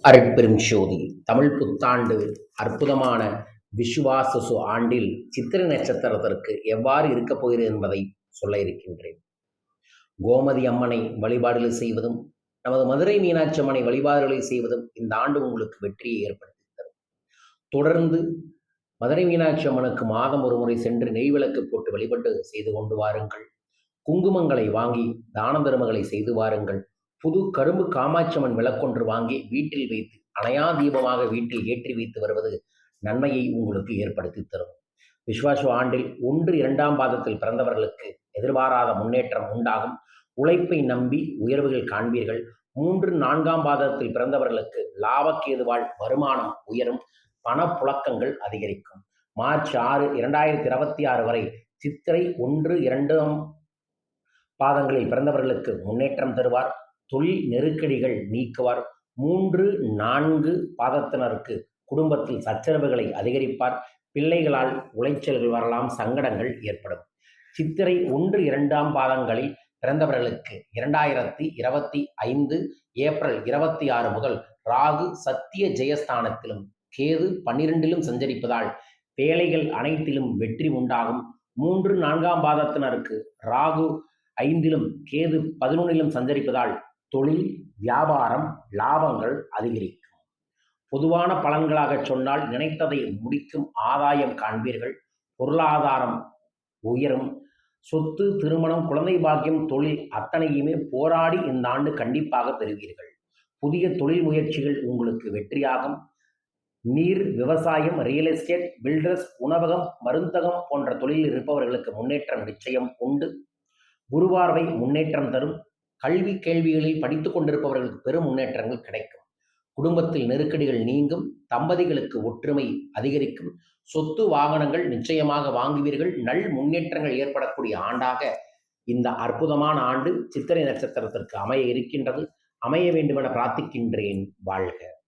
அருட்பெரும் ஜோதி தமிழ் புத்தாண்டு அற்புதமான விசுவாச ஆண்டில் சித்திரை நட்சத்திரத்திற்கு எவ்வாறு இருக்கப் போகிறது என்பதை சொல்ல இருக்கின்றேன். கோமதி அம்மனை வழிபாடுகள் செய்வதும் நமது மதுரை மீனாட்சி அம்மனை வழிபாடுகளை செய்வதும் இந்த ஆண்டு உங்களுக்கு வெற்றியை ஏற்படுத்தி தரும். தொடர்ந்து மதுரை மீனாட்சி அம்மனுக்கு மாதம் ஒரு முறை சென்று நெய்விளக்கு போட்டு வழிபட்டு செய்து கொண்டு வாருங்கள். குங்குமங்களை வாங்கி தான தர்மங்களை செய்து வாருங்கள். புது கரும்பு காமாட்சியம்மன் விளக்கொன்று வாங்கி வீட்டில் வைத்து அணையா தீபமாக வீட்டில் ஏற்றி வைத்து வருவது நன்மையை உங்களுக்கு ஏற்படுத்தி தரும். விஸ்வாச ஆண்டில் 1, 2ஆம் பாதத்தில் பிறந்தவர்களுக்கு எதிர்பாராத முன்னேற்றம் உண்டாகும். உழைப்பை நம்பி உயர்வுகள் காண்பீர்கள். 3, 4ஆம் பாதத்தில் பிறந்தவர்களுக்கு லாபக்கேதுவால் வருமானம் உயரும். பணப்புழக்கங்கள் அதிகரிக்கும். மார்ச் 6, 2026 வரை சித்திரை 1, 2ஆம் பாதங்களில் பிறந்தவர்களுக்கு முன்னேற்றம் தருவார். தொழில் நெருக்கடிகள் நீக்குவார். 3, 4 பாதத்தினருக்கு குடும்பத்தில் சச்சரவுகளை அதிகரிப்பார். பிள்ளைகளால் உளைச்சல்கள் வரலாம், சங்கடங்கள் ஏற்படும். சித்திரை 1, 2ஆம் பாதங்களில் பிறந்தவர்களுக்கு 2025 ஏப்ரல் 26 முதல் ராகு சத்திய ஜெயஸ்தானத்திலும் கேது 12லும் சஞ்சரிப்பதால் வேலைகள் அனைத்திலும் வெற்றி உண்டாகும். 3, 4ஆம் பாதத்தினருக்கு ராகு 5லும் கேது 11லும் சஞ்சரிப்பதால் தொழில், வியாபாரம், லாபங்கள் அதிகரிக்கும். பொதுவான பலன்களாக சொன்னால் நினைத்ததை முடிக்கும் ஆதாயம் காண்பீர்கள். பொருளாதாரம் உயரும். சொத்து, திருமணம், குழந்தை பாக்கியம், தொழில் அத்தனையுமே போராடி இந்த ஆண்டு கண்டிப்பாக பெறுவீர்கள். புதிய தொழில் முயற்சிகள் உங்களுக்கு வெற்றியாகும். நீர், விவசாயம், ரியல் எஸ்டேட், பில்டர்ஸ், உணவகம், மருந்தகம் போன்ற தொழிலில் இருப்பவர்களுக்கு முன்னேற்றம் நிச்சயம் உண்டு. குருவார்வை முன்னேற்றம் தரும். கல்வி கேள்விகளில் படித்துக் கொண்டிருப்பவர்களுக்கு பெரும் முன்னேற்றங்கள் கிடைக்கும். குடும்பத்தில் நெருக்கடிகள் நீங்கும். தம்பதிகளுக்கு ஒற்றுமை அதிகரிக்கும். சொத்து, வாகனங்கள் நிச்சயமாக வாங்குவீர்கள். நல் முன்னேற்றங்கள் ஏற்படக்கூடிய ஆண்டாக இந்த அற்புதமான ஆண்டு சித்திரை நட்சத்திரத்திற்கு அமைய இருக்கின்றது. அமைய வேண்டுமென பிரார்த்திக்கின்றேன். வாழ்க.